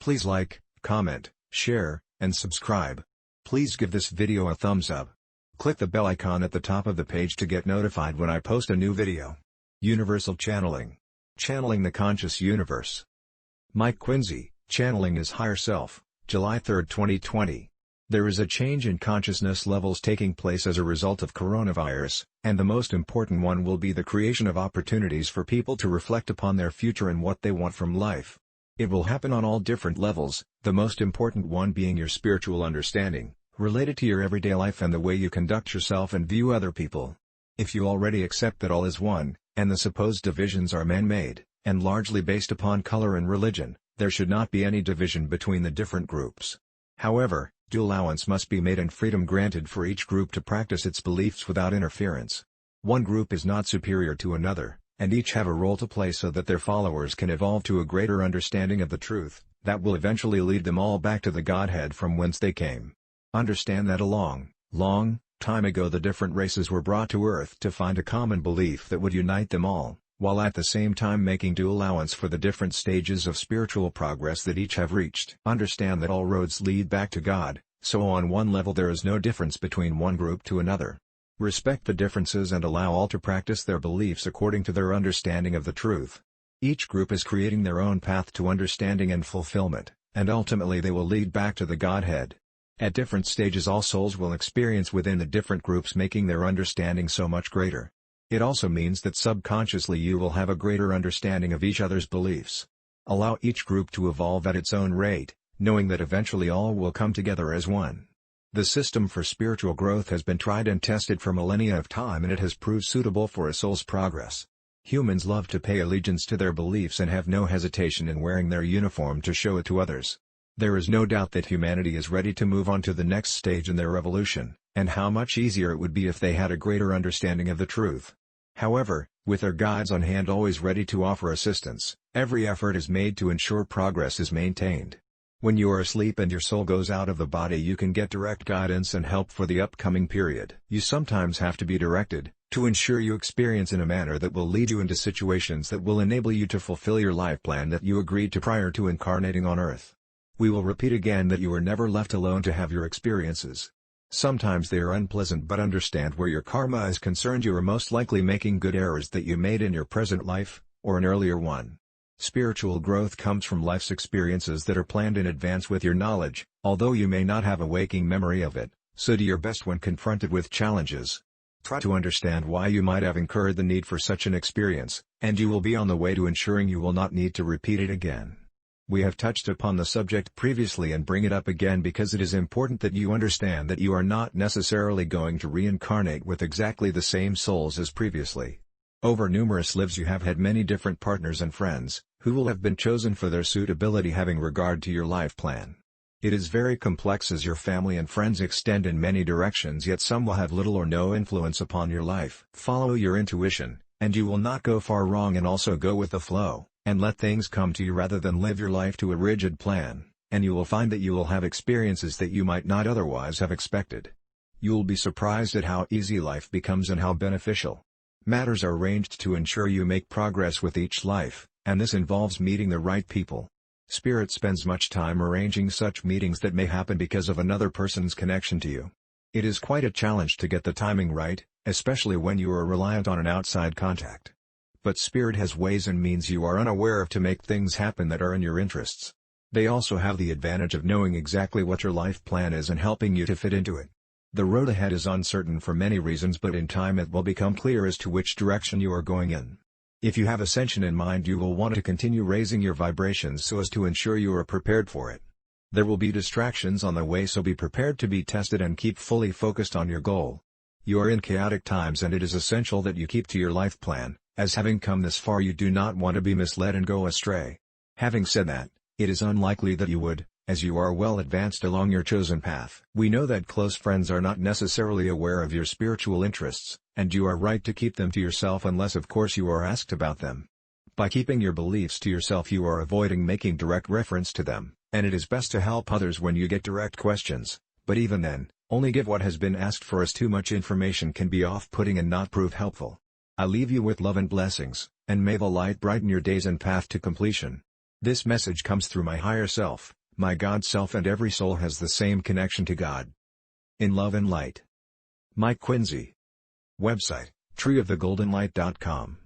Please like, comment, share, and subscribe. Please give this video a thumbs up. Click the bell icon at the top of the page to get notified when I post a new video. Universal Channeling. Channeling the Conscious Universe. Mike Quinsey, Channeling His Higher Self, July 3, 2020. There is a change in consciousness levels taking place as a result of coronavirus, and the most important one will be the creation of opportunities for people to reflect upon their future and what they want from life. It will happen on all different levels, the most important one being your spiritual understanding, related to your everyday life and the way you conduct yourself and view other people. If you already accept that all is one, and the supposed divisions are man-made, and largely based upon color and religion, there should not be any division between the different groups. However, due allowance must be made and freedom granted for each group to practice its beliefs without interference. One group is not superior to another, and each have a role to play so that their followers can evolve to a greater understanding of the truth, that will eventually lead them all back to the Godhead from whence they came. Understand that a long time ago the different races were brought to Earth to find a common belief that would unite them all, while at the same time making due allowance for the different stages of spiritual progress that each have reached. Understand that all roads lead back to God, so on one level there is no difference between one group to another. Respect the differences and allow all to practice their beliefs according to their understanding of the truth. Each group is creating their own path to understanding and fulfillment, and ultimately they will lead back to the Godhead. At different stages all souls will experience within the different groups, making their understanding so much greater. It also means that subconsciously you will have a greater understanding of each other's beliefs. Allow each group to evolve at its own rate, knowing that eventually all will come together as one. The system for spiritual growth has been tried and tested for millennia of time, and it has proved suitable for a soul's progress. Humans love to pay allegiance to their beliefs and have no hesitation in wearing their uniform to show it to others. There is no doubt that humanity is ready to move on to the next stage in their evolution, and how much easier it would be if they had a greater understanding of the truth. However, with their guides on hand always ready to offer assistance, every effort is made to ensure progress is maintained. When you are asleep and your soul goes out of the body, you can get direct guidance and help for the upcoming period. You sometimes have to be directed, to ensure you experience in a manner that will lead you into situations that will enable you to fulfill your life plan that you agreed to prior to incarnating on Earth. We will repeat again that you are never left alone to have your experiences. Sometimes they are unpleasant, but understand where your karma is concerned you are most likely making good errors that you made in your present life, or an earlier one. Spiritual growth comes from life's experiences that are planned in advance with your knowledge, although you may not have a waking memory of it, so do your best when confronted with challenges. Try to understand why you might have incurred the need for such an experience, and you will be on the way to ensuring you will not need to repeat it again. We have touched upon the subject previously and bring it up again because it is important that you understand that you are not necessarily going to reincarnate with exactly the same souls as previously. Over numerous lives you have had many different partners and friends, who will have been chosen for their suitability having regard to your life plan. It is very complex as your family and friends extend in many directions, yet some will have little or no influence upon your life. Follow your intuition, and you will not go far wrong, and also go with the flow, and let things come to you rather than live your life to a rigid plan, and you will find that you will have experiences that you might not otherwise have expected. You will be surprised at how easy life becomes and how beneficial. Matters are arranged to ensure you make progress with each life, and this involves meeting the right people. Spirit spends much time arranging such meetings that may happen because of another person's connection to you. It is quite a challenge to get the timing right, especially when you are reliant on an outside contact. But Spirit has ways and means you are unaware of to make things happen that are in your interests. They also have the advantage of knowing exactly what your life plan is and helping you to fit into it. The road ahead is uncertain for many reasons, but in time it will become clear as to which direction you are going in. If you have ascension in mind, you will want to continue raising your vibrations so as to ensure you are prepared for it. There will be distractions on the way, so be prepared to be tested and keep fully focused on your goal. You are in chaotic times, and it is essential that you keep to your life plan, as having come this far you do not want to be misled and go astray. Having said that, it is unlikely that you would, as you are well advanced along your chosen path. We know that close friends are not necessarily aware of your spiritual interests, and you are right to keep them to yourself unless of course you are asked about them. By keeping your beliefs to yourself you are avoiding making direct reference to them, and it is best to help others when you get direct questions, but even then, only give what has been asked for, as too much information can be off-putting and not prove helpful. I leave you with love and blessings, and may the light brighten your days and path to completion. This message comes through my higher self, my God self, and every soul has the same connection to God. In love and light. Mike Quinsey. Website, treeofthegoldenlight.com